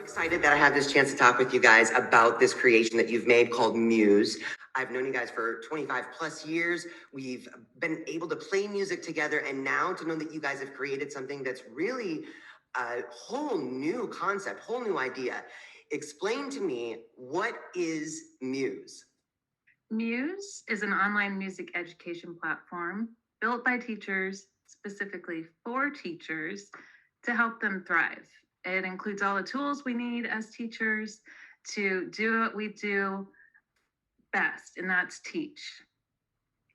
excited that I have this chance to talk with you guys about this creation that you've made called Muze. I've known you guys for 25 plus years. We've been able to play music together, and now to know that you guys have created something that's really a whole new concept, whole new idea. Explain to me, what is Muze? Muze is an online music education platform built by teachers, specifically for teachers, to help them thrive. It includes all the tools we need as teachers to do what we do best, and that's teach.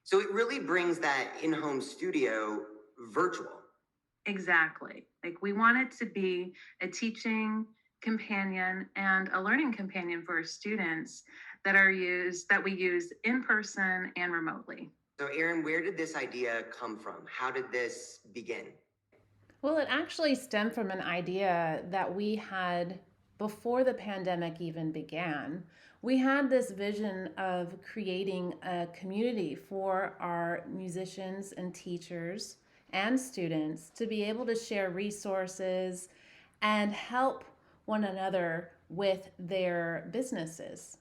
So it really brings that in-home studio virtual. Exactly. Like we want it to be a teaching companion and a learning companion for our students that we use in person and remotely. So Erin, where did this idea come from? How did this begin? Well, it actually stemmed from an idea that we had before the pandemic even began. We had this vision of creating a community for our musicians and teachers and students to be able to share resources and help one another with their businesses.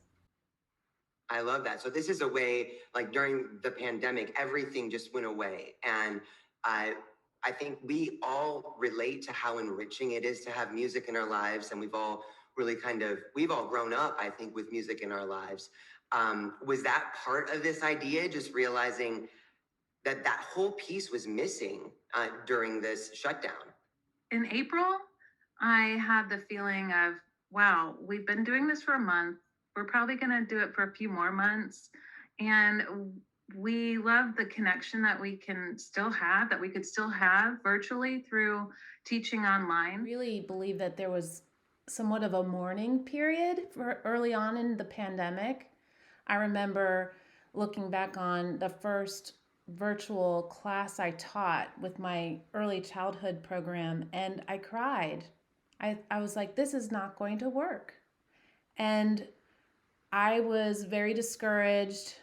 I love that. So this is a way, like during the pandemic, everything just went away. And I I think we all relate to how enriching it is to have music in our lives. And we've all grown up, I think, with music in our lives. Was that part of this idea, just realizing that that whole piece was missing during this shutdown? In April, I had the feeling of, wow, we've been doing this for a month. We're probably going to do it for a few more months. And we love the connection that we could still have virtually through teaching I online. really believe that there was somewhat of a mourning period for early on in the pandemic. I remember looking back on the first virtual class I taught with my early childhood program, and I cried. I was like, this is not going to work. And I was very discouraged,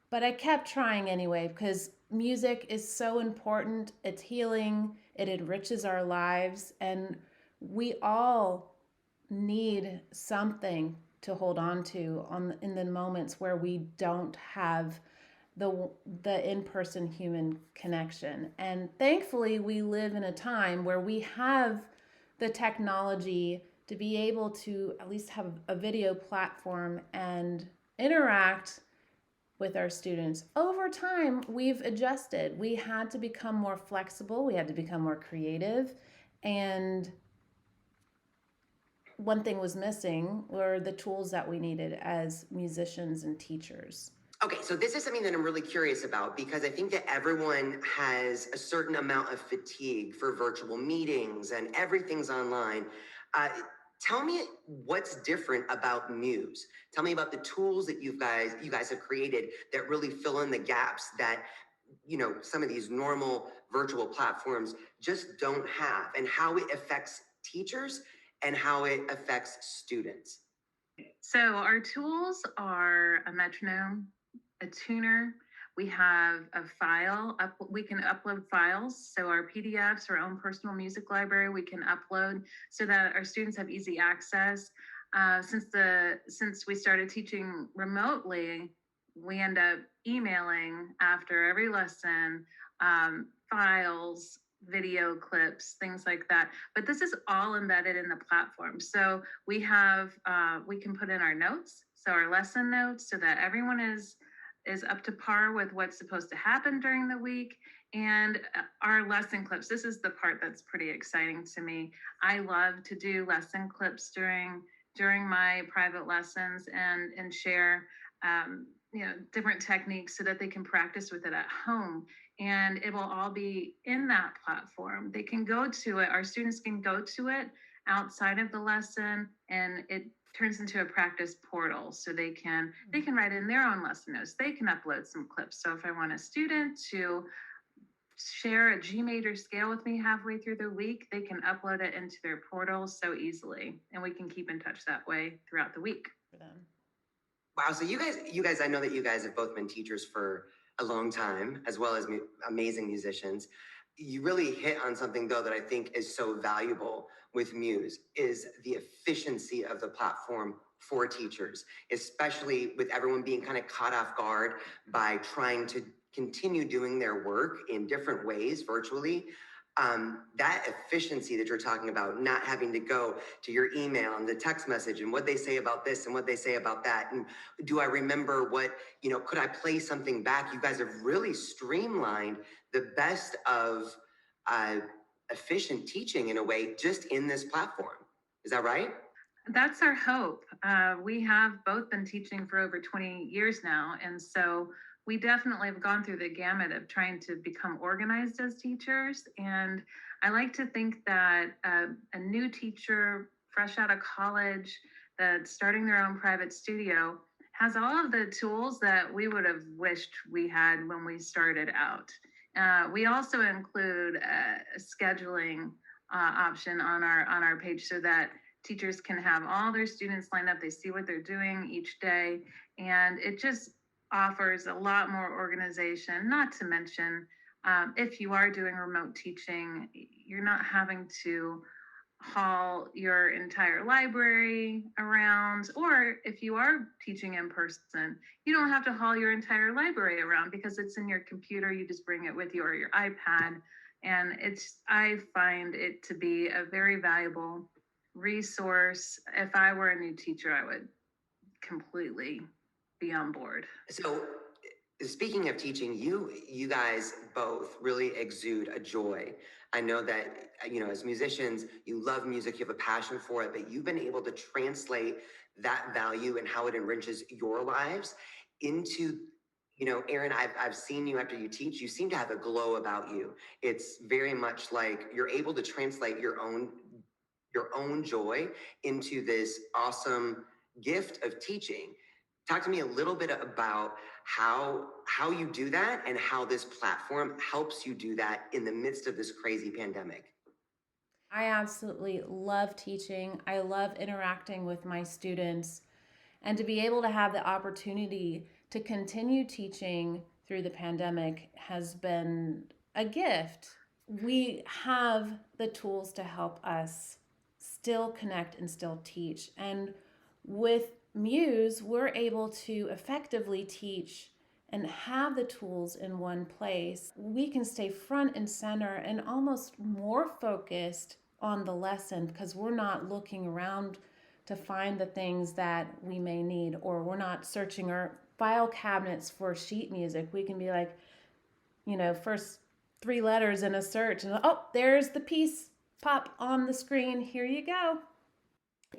but I kept trying anyway because music is so important. It's healing, it enriches our lives, and we all need something to hold on to in the moments where we don't have the in-person human connection. And thankfully, we live in a time where we have the technology to be able to at least have a video platform and interact with our students. Over time, we've adjusted. We had to become more flexible, we had to become more creative, and one thing was missing were the tools that we needed as musicians and teachers. Okay, so this is something that I'm really curious about because I think that everyone has a certain amount of fatigue for virtual meetings and everything's online. Uh, Tell me what's different about Muse. Tell me about the tools that you guys have created that really fill in the gaps that some of these normal virtual platforms just don't have, and how it affects teachers and how it affects students. So our tools are a metronome, a tuner. We have a file up. We can upload files. So our PDFs, our own personal music library, we can upload so that our students have easy access. Since we started teaching remotely, we end up emailing after every lesson, files, video clips, things like that. But this is all embedded in the platform. So we can put in our notes, so our lesson notes, so that everyone is up to par with what's supposed to happen during the week. And our lesson clips, this is the part that's pretty exciting to me. I love to do lesson clips during my private lessons and share different techniques so that they can practice with it at home. And it will all be in that platform. They can go to it, our students can go to it outside of the lesson, and it turns into a practice portal, so they can write in their own lesson notes. They can upload some clips. So if I want a student to share a G major scale with me halfway through the week, they can upload it into their portal so easily, and we can keep in touch that way throughout the week. For them. Wow. So you guys, I know that you guys have both been teachers for a long time, as well as amazing musicians. You really hit on something though that I think is so valuable with Muse is the efficiency of the platform for teachers, especially with everyone being kind of caught off guard by trying to continue doing their work in different ways virtually. That efficiency that you're talking about, not having to go to your email and the text message and what they say about this and what they say about that. And do I remember what, could I play something back? You guys have really streamlined the best of uh, efficient teaching in a way just in this platform. Is that right? That's our hope. We have both been teaching for over 20 years now. And so we definitely have gone through the gamut of trying to become organized as teachers. And I like to think that a new teacher, fresh out of college, that's starting their own private studio, has all of the tools that we would have wished we had when we started out. We also include a scheduling option on our page so that teachers can have all their students lined up. They see what they're doing each day, and it just offers a lot more organization. Not to mention, if you are doing remote teaching, you're not having to haul your entire library around, or if you are teaching in person, you don't have to haul your entire library around because it's in your computer. You just bring it with you or your iPad. And I find it to be a very valuable resource. If I were a new teacher, I would completely be on board. So, speaking of teaching, you guys both really exude a joy. I know that as musicians, you love music, you have a passion for it, but you've been able to translate that value and how it enriches your lives into Erin, I've seen you after you teach, you seem to have a glow about you. It's very much like you're able to translate your own joy into this awesome gift of teaching. Talk to me a little bit about how you do that and how this platform helps you do that in the midst of this crazy pandemic. I absolutely love teaching. I love interacting with my students. And to be able to have the opportunity to continue teaching through the pandemic has been a gift. We have the tools to help us still connect and still teach. And with Muse, we're able to effectively teach and have the tools in one place. We can stay front and center and almost more focused on the lesson because we're not looking around to find the things that we may need, or we're not searching our file cabinets for sheet music. We can be like, first 3 letters in a search, and oh, there's the piece pop on the screen. Here you go.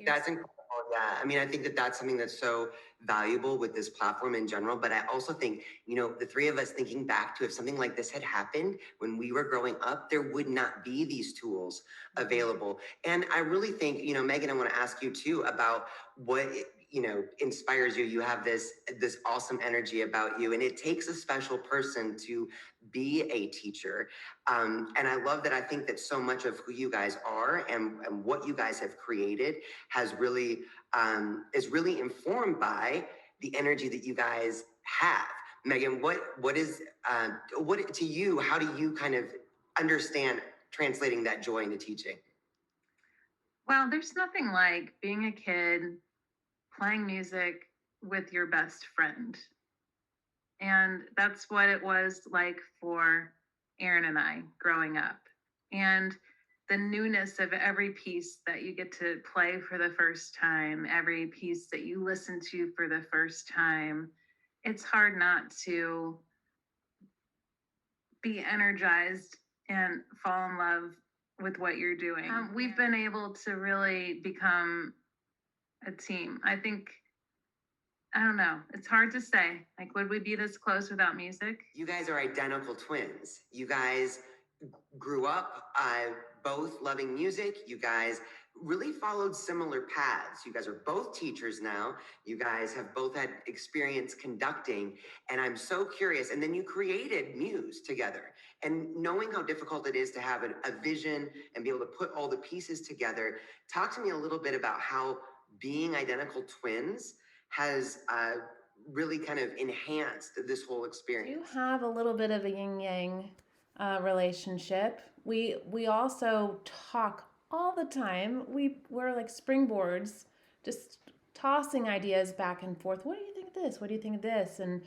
That's incredible. Yeah. I mean, I think that that's something that's so valuable with this platform in general. But I also think, the three of us thinking back to if something like this had happened when we were growing up, there would not be these tools available. And I really think, Megan, I want to ask you too about what inspires you. You have this awesome energy about you, and it takes a special person to be a teacher. And I love that. I think that so much of who you guys are and what you guys have created has really is really informed by the energy that you guys have. Megan, what is what to you? How do you kind of understand translating that joy into teaching? Well, there's nothing like being a kid playing music with your best friend. And that's what it was like for Erin and I growing up. And the newness of every piece that you get to play for the first time, every piece that you listen to for the first time, it's hard not to be energized and fall in love with what you're doing. We've been able to really become a team. I don't know. It's hard to say. Like, would we be this close without music? You guys are identical twins. You guys grew up both loving music. You guys really followed similar paths. You guys are both teachers now. You guys have both had experience conducting. And I'm so curious. And then you created Muse together. And knowing how difficult it is to have a vision and be able to put all the pieces together, talk to me a little bit about how being identical twins has really kind of enhanced this whole experience. You have a little bit of a yin yang relationship. We also talk all the time. We're like springboards, just tossing ideas back and forth. What do you think of this? What do you think of this? And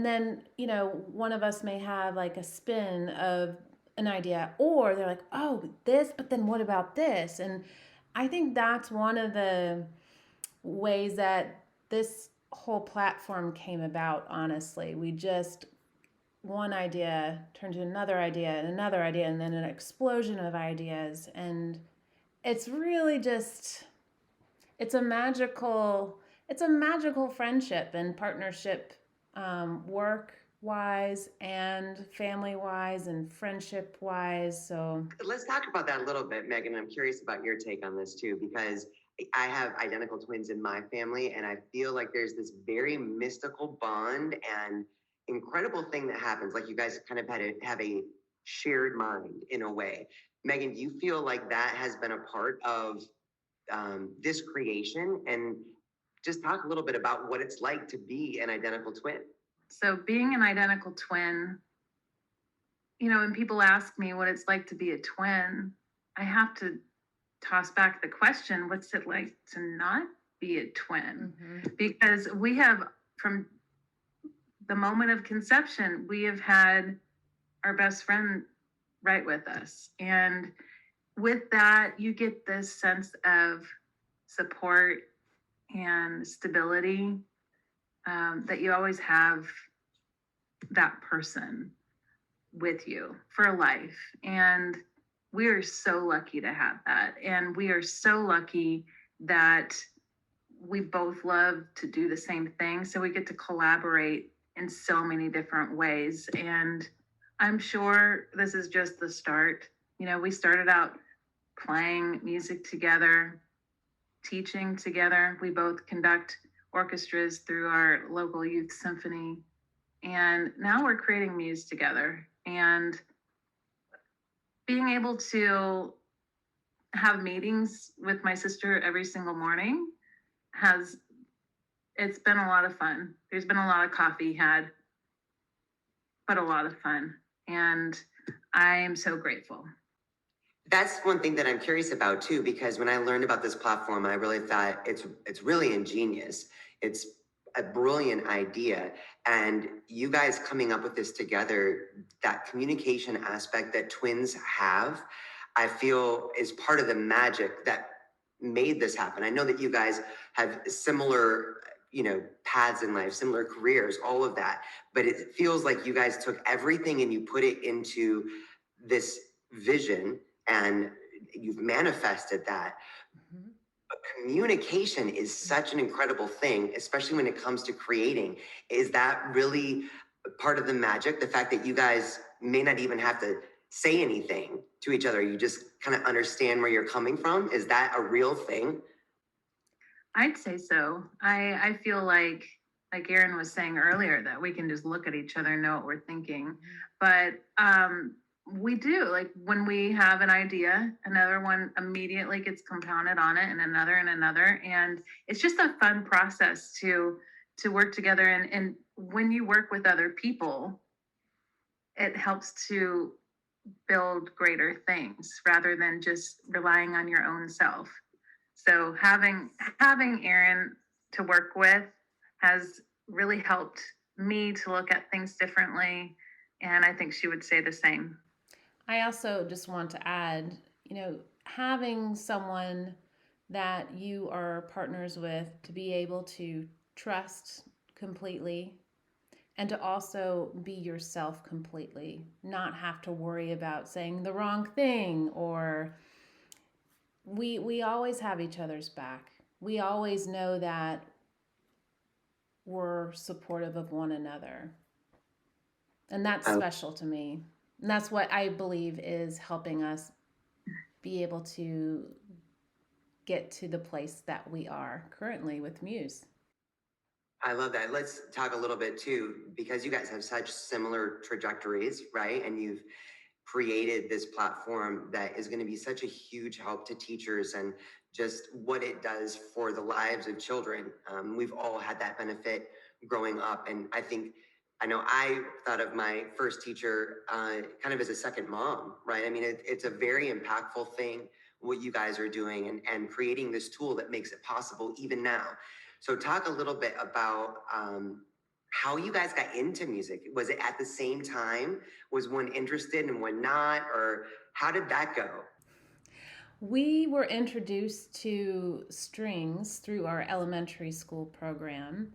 then, one of us may have like a spin of an idea, or they're like, oh, this, but then what about this? And I think that's one of the ways that this whole platform came about, honestly. We just, one idea turned to another idea and another idea, and then an explosion of ideas. And it's really just, it's a magical, friendship and partnership, work wise and family wise and friendship wise. So Let's talk about that a little bit, Megan. I'm curious about your take on this too, because I have identical twins in my family, and I feel like there's this very mystical bond and incredible thing that happens. Like you guys kind of have a shared mind in a way. Megan, do you feel like that has been a part of this creation? And just talk a little bit about what it's like to be an identical twin. So, being an identical twin, when people ask me what it's like to be a twin, I have to toss back the question, what's it like to not be a twin? mm-hmm. Because we have, from the moment of conception, we have had our best friend right with us. And with that, you get this sense of support and stability, that you always have that person with you for life. And we are so lucky to have that. And we are so lucky that we both love to do the same thing. So we get to collaborate in so many different ways. And I'm sure this is just the start. We started out playing music together, teaching together. We both conduct orchestras through our local youth symphony. And now we're creating Muze together. And being able to have meetings with my sister every single morning it's been a lot of fun. There's been a lot of coffee had, but a lot of fun. And I am so grateful. That's one thing that I'm curious about too, because when I learned about this platform, I really thought it's really ingenious. It's a brilliant idea. And you guys coming up with this together, that communication aspect that twins have, I feel is part of the magic that made this happen. I know that you guys have similar, paths in life, similar careers, all of that, but it feels like you guys took everything and you put it into this vision and you've manifested that. Mm-hmm. But communication is such an incredible thing, especially when it comes to creating. Is that really part of the magic? The fact that you guys may not even have to say anything to each other, you just kind of understand where you're coming from. Is that a real thing? I'd say so. I feel like Erin was saying earlier, that we can just look at each other and know what we're thinking. But we do, like when we have an idea, another one immediately gets compounded on it, and another and another. And it's just a fun process to work together. And when you work with other people, it helps to build greater things rather than just relying on your own self. So having Erin to work with has really helped me to look at things differently. And I think she would say the same. I also just want to add, having someone that you are partners with to be able to trust completely and to also be yourself completely, not have to worry about saying the wrong thing, or we always have each other's back. We always know that we're supportive of one another. And that's special to me. And that's what I believe is helping us be able to get to the place that we are currently with Muze. I love that. Let's talk a little bit too, because you guys have such similar trajectories, right? And you've created this platform that is going to be such a huge help to teachers and just what it does for the lives of children. We've all had that benefit growing up. And I think I know I thought of my first teacher kind of as a second mom, right? I mean, it's a very impactful thing what you guys are doing and creating this tool that makes it possible even now. So, talk a little bit about how you guys got into music. Was it at the same time? Was one interested and one not? Or how did that go? We were introduced to strings through our elementary school program,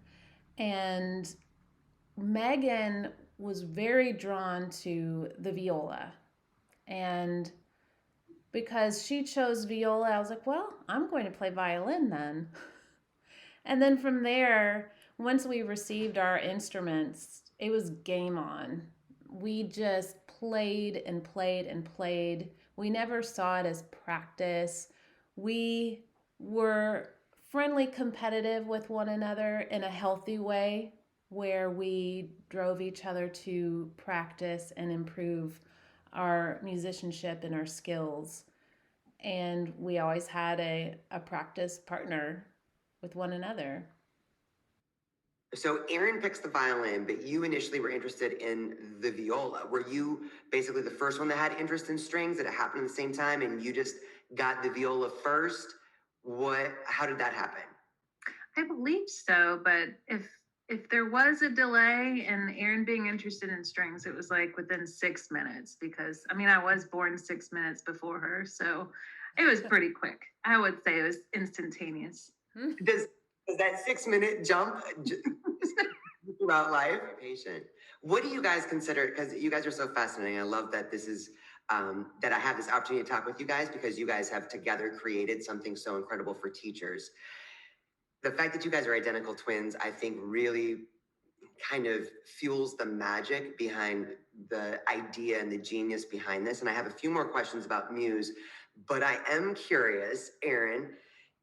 and Megan was very drawn to the viola. And because she chose viola, I was like, well, I'm going to play violin then. And then from there, once we received our instruments, it was game on. We just played and played and played. We never saw it as practice. We were friendly competitive with one another in a healthy way where we drove each other to practice and improve our musicianship and our skills. And we always had a practice partner with one another. So Erin picks the violin, but you initially were interested in the viola. Were you basically the first one that had interest in strings? That it happened at the same time, and you just got the viola first? What? How did that happen? I believe so, but if there was a delay in Erin being interested in strings, it was like within 6 minutes because I mean I was born 6 minutes before her, so it was pretty quick. I would say it was instantaneous. Does that 6 minute jump throughout life? Patient. What do you guys consider? Because you guys are so fascinating. I love that this is that I have this opportunity to talk with you guys because you guys have together created something so incredible for teachers. The fact that you guys are identical twins, I think, really kind of fuels the magic behind the idea and the genius behind this. And I have a few more questions about Muse, but I am curious, Erin,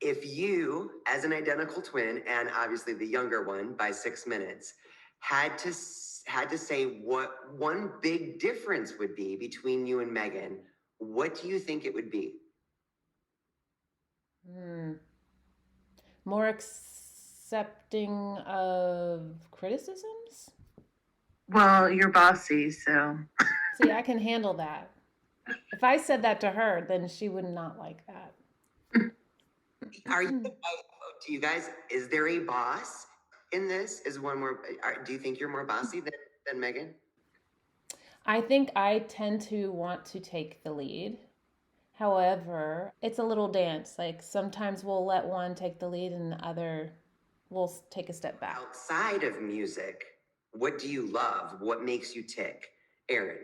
if you, as an identical twin, and obviously the younger one by 6 minutes, had to say what one big difference would be between you and Megan, what do you think it would be? More accepting of criticisms? Well, you're bossy, so See, I can handle that. If I said that to her, then she would not like that. Are you? Do you guys? Is there a boss in this? Is one more? Do you think you're more bossy than Megan? I think I tend to want to take the lead. However, it's a little dance. Like sometimes we'll let one take the lead and the other will take a step back. Outside of music, what do you love? What makes you tick, Erin?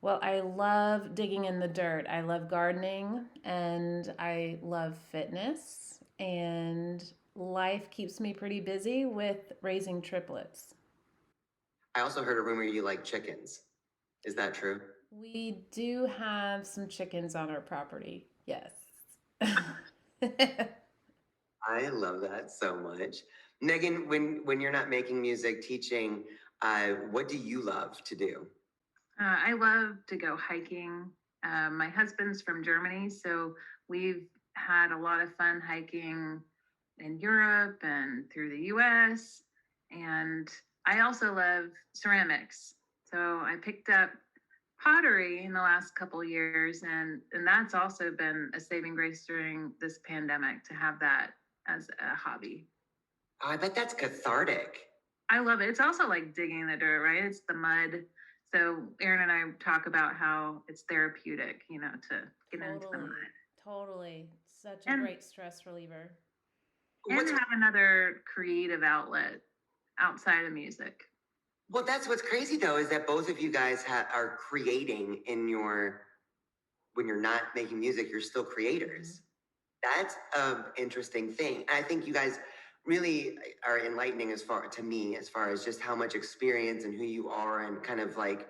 Well, I love digging in the dirt. I love gardening and I love fitness. And life keeps me pretty busy with raising triplets. I also heard a rumor you like chickens. Is that true? We do have some chickens on our property. Yes. I love that so much. Megan, when you're not making music, teaching, what do you love to do? I love to go hiking. My husband's from Germany, so we've had a lot of fun hiking in Europe and through the US. And I also love ceramics. So I picked up pottery in the last couple of years, and that's also been a saving grace during this pandemic to have that as a hobby. Oh, I bet that's cathartic. I love it. It's also like digging in the dirt, right? It's the mud. So Erin and I talk about how it's therapeutic, to get into the mud. Totally. Such a And great stress reliever. and have another creative outlet outside of music. Well, that's what's crazy though, is that both of you guys are creating when you're not making music, you're still creators. That's an interesting thing. I think you guys really are enlightening to me as far as just how much experience and who you are and kind of like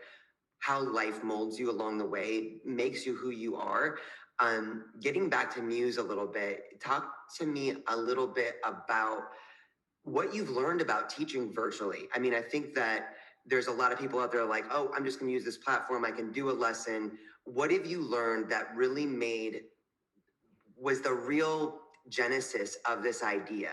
how life molds you along the way, makes you who you are. Getting back to Muse a little bit, talk to me a little bit about what you've learned about teaching virtually. I mean, I think that there's a lot of people out there like, oh, I'm just going to use this platform. I can do a lesson. What have you learned that really was the real genesis of this idea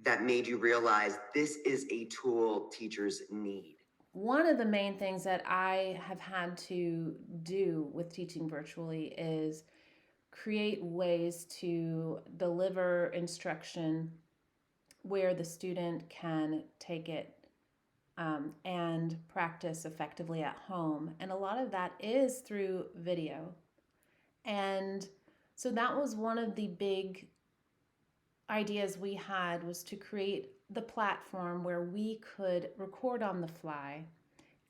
that made you realize this is a tool teachers need? One of the main things that I have had to do with teaching virtually is create ways to deliver instruction where the student can take it and practice effectively at home. And a lot of that is through video. And so that was one of the big ideas we had, was to create the platform where we could record on the fly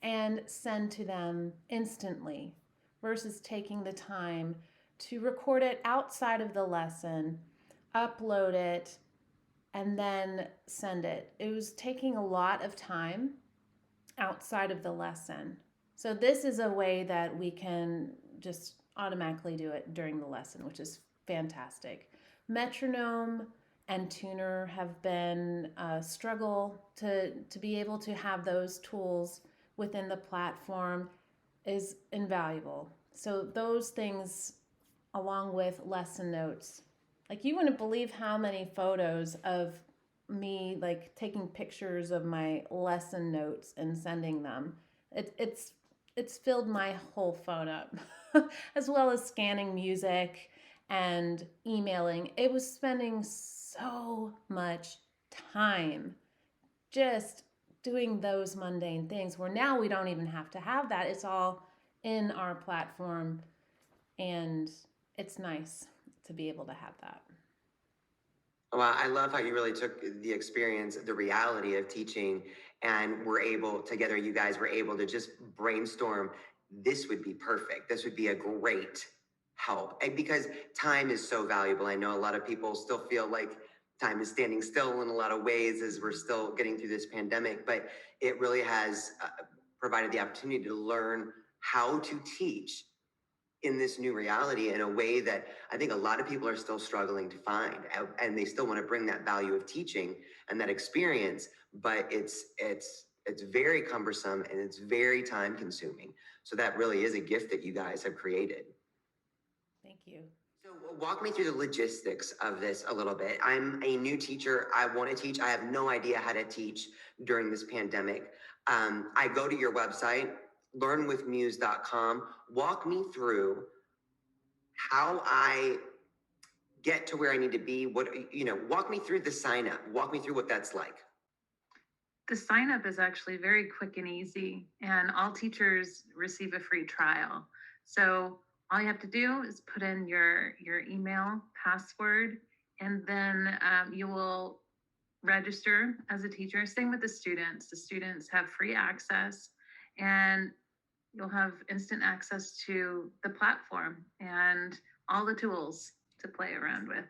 and send to them instantly versus taking the time to record it outside of the lesson, upload it, and then send it. It was taking a lot of time outside of the lesson. So this is a way that we can just automatically do it during the lesson, which is fantastic. Metronome and tuner have been a struggle to be able to have those tools within the platform is invaluable. So those things, along with lesson notes, like you wouldn't believe how many photos of me like taking pictures of my lesson notes and sending them. It's filled my whole phone up, as well as scanning music and emailing. It was spending so much time just doing those mundane things, where now we don't even have to have that. It's all in our platform, and it's nice to be able to have that. Well, I love how you really took the experience, the reality of teaching, and were able, together, you guys were able to just brainstorm. This would be perfect. This would be a great help. And because time is so valuable. I know a lot of people still feel like time is standing still in a lot of ways as we're still getting through this pandemic, but it really has provided the opportunity to learn how to teach in this new reality in a way that I think a lot of people are still struggling to find, and they still want to bring that value of teaching and that experience, but it's very cumbersome and it's very time consuming. So that really is a gift that you guys have created. Thank you. So walk me through the logistics of this a little bit. I'm a new teacher. I want to teach. I have no idea how to teach during this pandemic. I go to your website, learnwithmuze.com. Walk me through how I get to where I need to be. Walk me through the sign up. Walk me through what that's like. The sign up is actually very quick and easy, and all teachers receive a free trial. So all you have to do is put in your email password, and then you will register as a teacher. Same with the students. The students have free access, and you'll have instant access to the platform and all the tools to play around with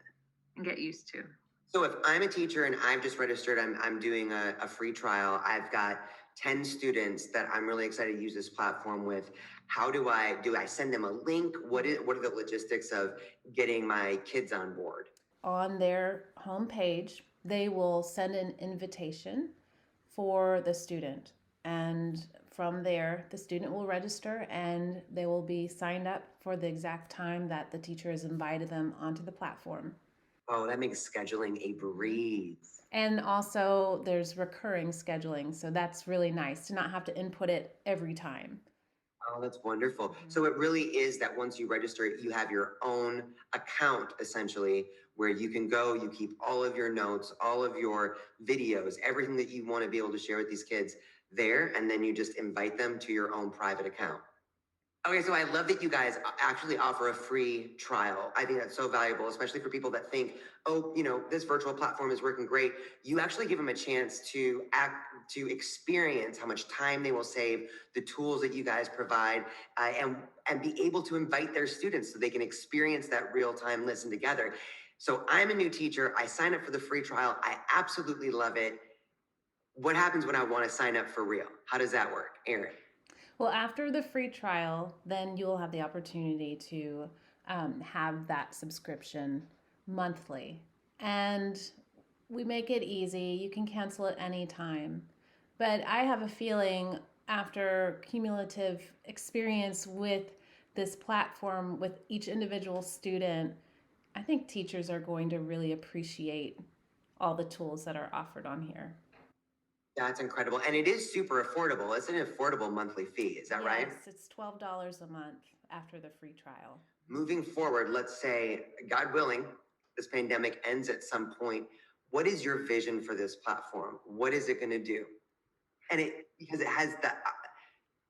and get used to. So if I'm a teacher and I've just registered, I'm doing a free trial. I've got 10 students that I'm really excited to use this platform with. How do I send them a link? What are the logistics of getting my kids on board? On their homepage, they will send an invitation for the student. And from there, the student will register and they will be signed up for the exact time that the teacher has invited them onto the platform. Oh, that makes scheduling a breeze. And also, there's recurring scheduling. So that's really nice to not have to input it every time. Oh, that's wonderful. So it really is that once you register, you have your own account essentially, where you can go, you keep all of your notes, all of your videos, everything that you want to be able to share with these kids there, and then you just invite them to your own private account. Okay, so I love that you guys actually offer a free trial. I think that's so valuable, especially for people that think, oh, this virtual platform is working great. You actually give them a chance to experience how much time they will save, the tools that you guys provide, and be able to invite their students so they can experience that real-time listen together. So I'm a new teacher. I sign up for the free trial. I absolutely love it. What happens when I want to sign up for real? How does that work, Erin? Well, after the free trial, then you'll have the opportunity to have that subscription monthly. And we make it easy. You can cancel at any time. But I have a feeling, after cumulative experience with this platform with each individual student, I think teachers are going to really appreciate all the tools that are offered on here. That's incredible. And it is super affordable. It's an affordable monthly fee. Is that right? Yes, it's $12 a month after the free trial. Moving forward, let's say, God willing, this pandemic ends at some point. What is your vision for this platform? What is it going to do? And because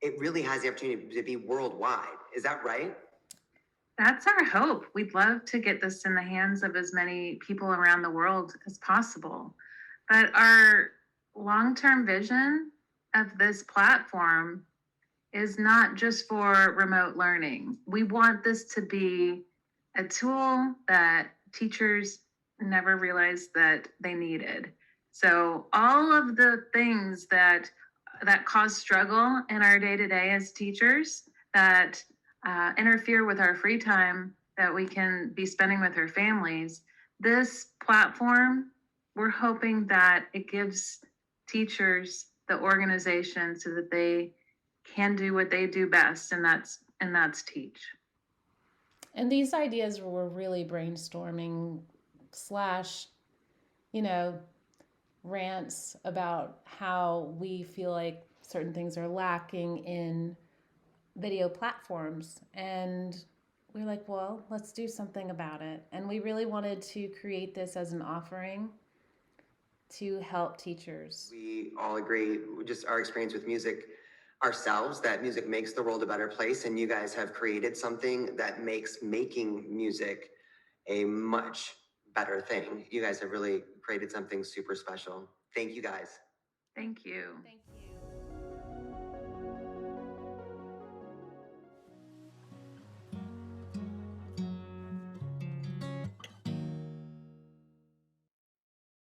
it really has the opportunity to be worldwide. Is that right? That's our hope. We'd love to get this in the hands of as many people around the world as possible. But our long-term vision of this platform is not just for remote learning. We want this to be a tool that teachers never realized that they needed. So all of the things that cause struggle in our day-to-day as teachers, that interfere with our free time that we can be spending with our families, this platform, we're hoping that it gives teachers the organization so that they can do what they do best, and that's teach. And these ideas were really brainstorming slash, you know, rants about how we feel like certain things are lacking in video platforms. And we're like, well, let's do something about it. And we really wanted to create this as an offering to help teachers. We all agree, just our experience with music ourselves, that music makes the world a better place. And you guys have created something that makes making music a much better thing. You guys have really created something super special. Thank you guys. Thank you. Thank you.